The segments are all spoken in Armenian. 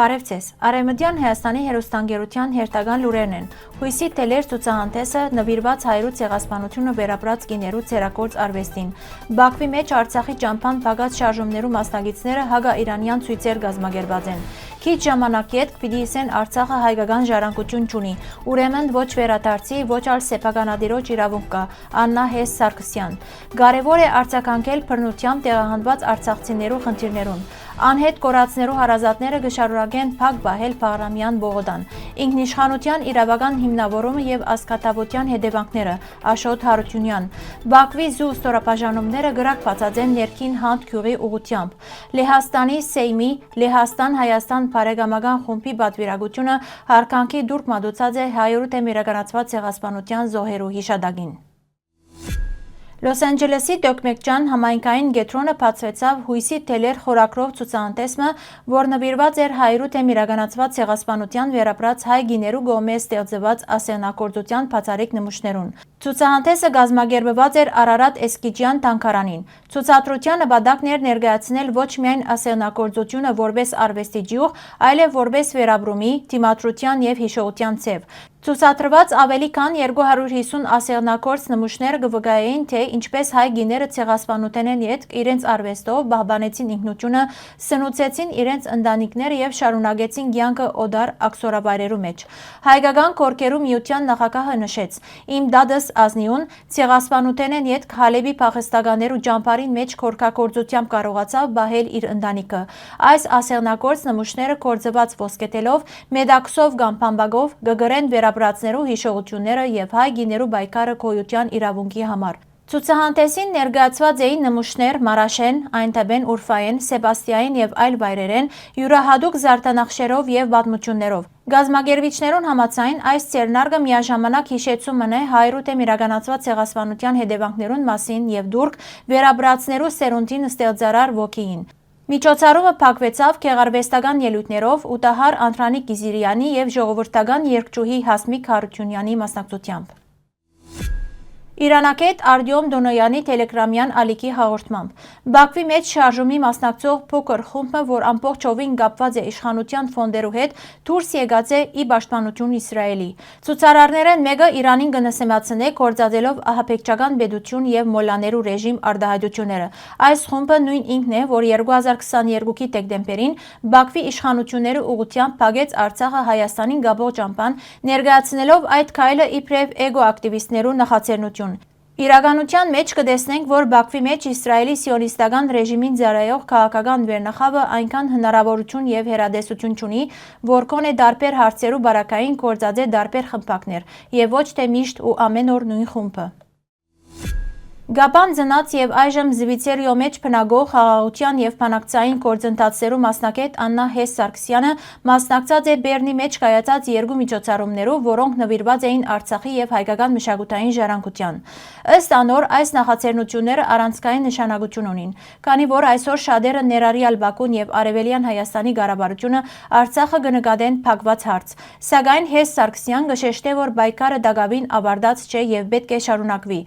Բարև ձեզ, Արևմտյան Հայաստանի հեռուստաընկերության հերթական լուրերն են։ Հույսի տելեր ցուցահանդեսը նվիրված հայրու ցեղասպանությունը վերապրած կիներու ցերակորձ արվեստին։ Բաքվի մեջ Արցախի ճամփան փակած շարժումներու մասնակիցները հագաիրանյան ցույցեր գազմագերբած են։ Քիչ ժամանակի հետ պիտի իսեն Արցախը հայկական ժառանգություն չունի, ուրեմն ոչ վերադարձի, ոչ ալ սեփականադիրոջ իրավունք կա, Աննա Հես Սարգսյան։ Կարևոր է արձագանքել բռնությամբ տեղահանված արցախցիներու խնդիրներուն։ Անհետ կորածներու հարազատները գշարունակեն փակ բահել Բաղրամյան Բողոդան։ Ինքնիշխանության իրավական հիմնավորումը եւ ազգատավության հետևանքները Աշոտ Հարությունյան։ Բաքվի զու ստորաբաժանումները գրակ բացած են ներքին հանդ գյուղի ուղությամբ։ Լեհաստանի Սեյմի Լեհաստան-Հայաստան բարեկամական խումբի պատվիրակությունը հարկանքի դուրք մատուցած է 100 թեմ իրականացված ցեղասպանության զոհերու հիշադակին։ Լոս Անջելեսի Տոկմեկջան համայնքային գետրոնը բացվեցավ հույսի տելեր խորակրով ցուցահանդեսը, որ նվիրված էր 100 թեմ իրականացված ցեղասպանության վերապրած հայ գիներու գոմե ստեղծված ասեղնագործության բացառիկ նմուշներուն։ Ցուցահանդեսը գազմագերբված էր Արարատ Էսկիջյան տանկարանին։ Ցուցադրության նպատակն էր ներկայացնել ոչ միայն ասեղնագործությունը որպես արվեստի ջյուղ, այլև որպես վերաբրումի, դիմադրության եւ հիշողության ցև։ Ցուցադրված ավելի քան 250 ասեղնագործ նմուշներ կվկայեին, թե ինչպես հայ գիները ցեղասպանության հետ իրենց արվեստով պահպանեցին ինքնությունը, սնուցեցին իրենց ընտանիքները եւ շարունակեցին կյանքը օդար ակսորաբայրերու մեջ։ Հայկական կորկերու միության նախագահը նշեց. «Իմ դադս ազնիուն ցեղասպանության հետ Քալեբի փախստականներու ճամփարին մեջ կորկակործությամբ կարողացավ բահել իր ընտանիքը։ Այս ասեղնագործ նմուշները կորձված ոսկետելով, մեդաքսով կամ բամբակով կգրեն վերապրածներու հիշողությունները եւ հայ գիներու պայքարը գոյության իրավունքի համար։ Ցուցահանդեսին ներկայացված էին նմուշներ Մարաշեն, Այնտաբեն, Ուրֆայեն, Սեբաստիային եւ այլ վայրերեն յուրահատուկ զարդանախշերով եւ պատմություններով։ Գազմագերբիչներուն համաձայն այս ցերնարգը միաժամանակ հիշեցում է 100 թեմ իրականացված ցեղասպանության հետևանքներուն մասին եւ դուրք վերապրածներու սերունդին ստեղծարար ոգիին։ Միջոցառումը փակվեցավ գեղարվեստական ելույթներով Ուտահար Անդրանիկ Գիզիրյանի եւ ժողովրդական երգչուհի Հասմիկ Հարությունյանի մասնակցությամբ։ Իրանակետ Արտյոմ Դոնոյանի տելեգրամյան ալիքի հաղորդմամբ Բաքվի մեջ շարժումի մասնակցող փոքր խումբը, որ ամբողջովին կապված է իշխանության ֆոնդերու հետ, դուրս եկած է ի պաշտպանություն Իսրայելի։ Ցուցարարներն մեկը Իրանին կնսեմացնե գործածելով ահաբեկչական պետություն եւ մոլաներու ռեժիմ արտահայտությունները։ Այս խումբը նույն ինքն է, որ 2022-ի դեկտեմբերին Բաքվի իշխանությունները ուղղությամբ փակեց Արցախը Հայաստանին գաբող ճամփան, ներկայացնելով այդ քայլը իբրև էգո ակտիվիստներու նախաձեռնություն։ Իրականության մեջ կտեսնենք, որ Բաքվի մեջ Իսրայելի սիոնիստական ռեժիմին ծառայող քաղաքական վերնախավը այնքան հնարավորություն եւ հերադեսություն չունի, որ կոնե դարբեր հարցերու բարակային գործած է դարբեր խմբակներ եւ ոչ թե միշտ ու ամեն օր նույն խումբը։ Գաբան ծնած եւ այժմ Զվիցերիո մեջ բնագող խաղաղության եւ բանակցային գործընթացերու մասնակետ Աննա Հես Սարգսյանը մասնակցած է Բեռնի մեջ կայացած երկու միջոցառումներով, որոնք նվիրված էին Արցախի եւ հայկական մշակութային ժառանգության։ Ըստ անոր այս նախաձեռնությունները առանցքային նշանակություն ունին, քանի որ այսօր շատերը ներառյալ Բաքուն եւ Արևելյան Հայաստանի ղարաբարությունը Արցախը կնկատեն փակված հարց։ Սակայն Հես Սարգսյան կշեշտե, որ պայքարը դակավին ավարտած չէ եւ պետք է շարունակվի։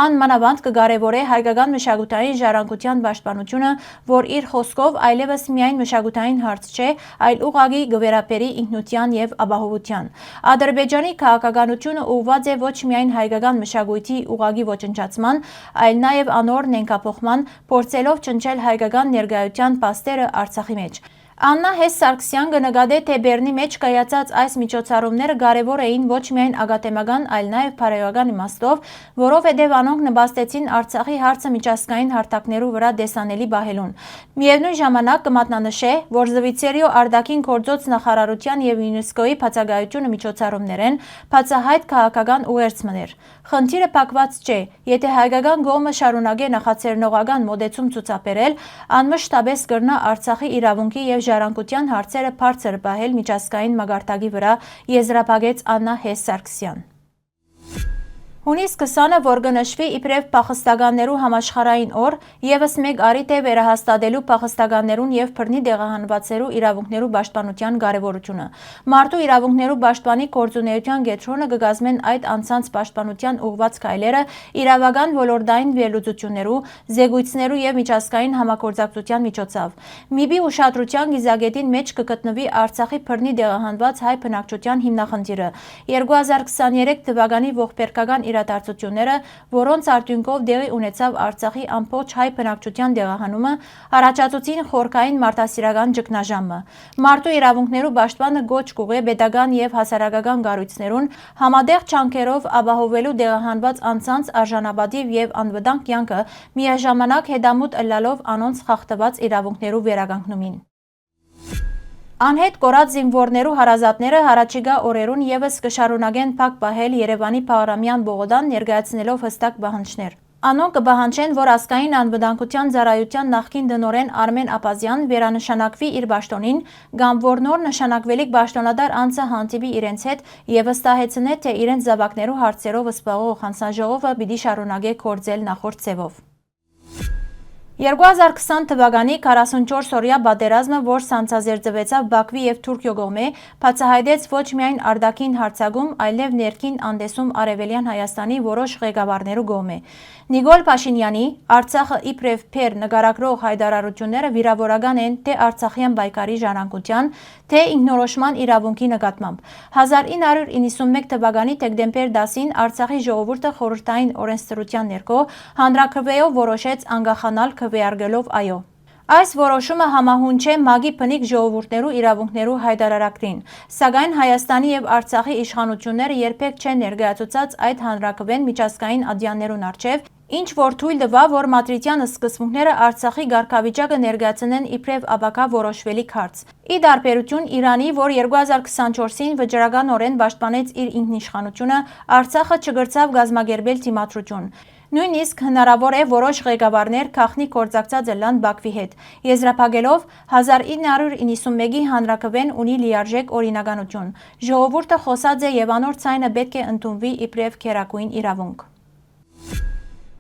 Անմանավանդ կարևոր է հայկական մշակութային ժառանգության պաշտպանությունը, որ իր խոսքով այլևս միայն մշակութային հարց չէ, այլ ուղղակի գվերապերի ինքնության եւ ապահովության։ Ադրբեջանի քաղաքականությունը ուղղված է ոչ միայն հայկական մշակույթի ուղղակի ոչնչացման, այլ նաեւ անոր նենկափոխման, փորձելով ճնշել հայկական ներկայության պաստերը Արցախի մեջ։ Աննա Հես Սարգսյան կնկատե, թե Բեռնի մեջ կայացած այս միջոցառումները կարևոր էին ոչ միայն ակադեմիական, այլ նաև բարոյական իմաստով, որովհետև անոնք նպաստեցին Արցախի հարցը միջազգային հարթակներու վրա տեսանելի բահելուն։ Միևնույն ժամանակ կմատնանշե, որ Զվիցերիո արտաքին գործոց նախարարության եւ ՅՈՒՆԵՍԿՕ-ի բացակայությունը միջոցառումներեն բացահայտ քաղաքական ուղերձ մներ։ Խնդիրը փակված չէ, եթե հայկական կողմը շարունակե նախաձեռնողական մոտեցում ցուցաբերել, անմշտապես կրնա Արցախի իրավունքի եւ ժառանգության հարցերը բարձր պահել միջազգային մակարդակի վրա, եզրափակեց Աննա Հես Սարգսյան։ Հունիս 20-ը, որ կնշվի իբրև փախստականներու համաշխարհային օր, եւս մեկ առիթ է վերահաստատելու փախստականներուն եւ բռնի դեղահանվածերու իրավունքներու պաշտպանության կարեւորությունը։ Մարդու իրավունքներու պաշտպանի գործունեության կենտրոնը կգազմեն այդ անձանց պաշտպանության ուղղված քայլերը իրավական ոլորտային վերլուծություններու, զեկույցներու եւ միջազգային համագործակցության միջոցով։ ՄԻԲ-ի ուշադրության գիզագետին մեջ կգտնվի Արցախի բռնի դեղահանված հայ բնակչության հիմնախնդիրը։ 2023 թվականի ողբերգական իրադարձությունները, որոնց արդյունքով դեղի ունեցավ Արցախի ամբողջ հայ բնակչության դեղահանումը, առաջացուցին խորքային մարդասիրական ճգնաժամը։ Մարդու իրավունքներու պաշտպանը գոչ կուղի պետական եւ հասարակական կառույցներուն համատեղ ջանքերով ապահովելու դեղահանված անձանց արժանապատիվ եւ անվտանգ կյանքը, միաժամանակ հետամուտ ըլլալով անոնց խախտված իրավունքներու վերականգնումին։ Անհետ կորած զինվորներու հարազատները առաջիկա օրերուն եւս կշարունակեն փակ պահել Երևանի Փաղրամյան Բողոդան ներկայացնելով հստակ պահանջներ։ Անոնք կպահանջեն, որ ազգային անվտանգության ծառայության նախկին տնօրեն Արմեն Աբազյան վերանշանակվի իր պաշտոնին, կամ որ նոր նշանակվելիք պաշտոնատար անձը հանդիպի իրենց հետ եւ վստահեցնե, թե իրենց զավակներու հարցերով զբաղվող հանձնաժողովը պիտի շարունակե գործել նախորդ ձևով։ 2020 թվականի 44-օրյա պատերազմը, որ սանձազերծվեցավ Բաքվի եւ Թուրքիո կողմէ, բացահայտեց ոչ միայն արտաքին հարձակում, այլև ներքին անտեսում Արևելյան Հայաստանի որոշ ղեկավարներու կողմէ։ Նիկոլ Փաշինյանի Արցախը իբրև փեր նկարագրող հայտարարությունները վիրավորական են թե արցախյան պայքարի ժառանգության, թե ինքնորոշման իրավունքի նկատմամբ։ 1991 թվականի դեկտեմբեր 10-ին Արցախի ժողովուրդը խորհրդային օրենսդրության ներքո հանրաքվեով որոշեց անկախանալ քվեարկելով այո։ Այս որոշումը համահունչ է ՄԱԿ-ի բնիկ ժողովուրդներու իրավունքներու հայտարարակրին, սակայն Հայաստանի եւ Արցախի իշխանությունները երբեք չեն ներկայացուցած այդ հանրաքվեն միջազգային ատյաններուն առջև, ինչ որ թույլ տվավ, որ մադրիդյան սկզբունքները Արցախի կարգավիճակը ներկայացնեն իբրև ապակա որոշվելիք հարց։ Ի տարբերություն Իրանի, որ 2024-ին վճռականորեն պաշտպանեց իր ինքնիշխանությունը, Արցախը չգրծավ կազմակերպել դիմադրություն։ Նույնիսկ հնարավոր է որոշ ղեկավարներ քաղաքնի գործակցած ըլլան Բաքվի հետ, եզրափակելով 1991-ի հանրաքվեն ունի լիարժեք օրինականություն։ Ժողովուրդը խոսած է եւ անոր ցայնը պետք է ընդունվի իբրև քերակույն իրավունք։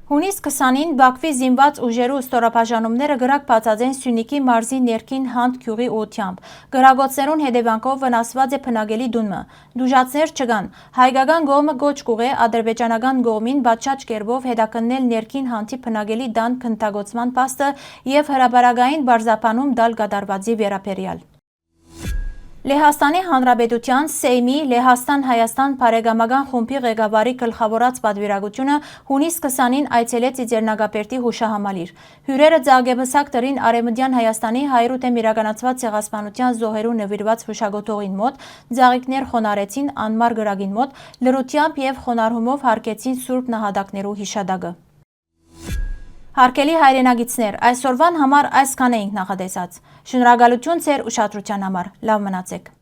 Հունիս 20-ին Բաքվի զինված ուժերու ստորաբաժանումները գրակ բացած են Սյունիքի մարզի ներքին Հանդ գյուղի ուղղությամբ։ Գրագոցներուն հետևանքով վնասված է բնակելի տունը։ Դուժացներ չկան։ Հայկական կողմը գոչ կուղ է ադրբեջանական կողմին բացած կերպով հետաքննել ներքին Հանդի բնակելի տան քննադատության փաստը եւ հրապարակային բարձրաբանում տալ կատարվածի վերաբերյալ։ Լեհաստանի Հանրապետության Սեյմի Լեհաստան-Հայաստան բարեկամական խումբի ղեկավարի գլխավորած պատվիրակությունը հունիս 20-ին այցելեց Իձեռնագապերտի հուշահամալիր։ Հյուրերը ձագեբսակ դրին Արևմտյան Հայաստանի 100-ում իրականացված ցեղասպանության զոհերու նվիրված հուշագոթողին մոտ, ձաղիկներ խոնարեցին անմար գրագին մոտ, լրությամբ եւ խոնարհումով հարգեցին Սուրբ նահատակներու հիշադակը։ Հարգելի հայրենագիտներ, այսօրվան համար այսքան էինք նախատեսած։ Շնորհակալություն ձեր ուշադրության համար։ Լավ մնացեք։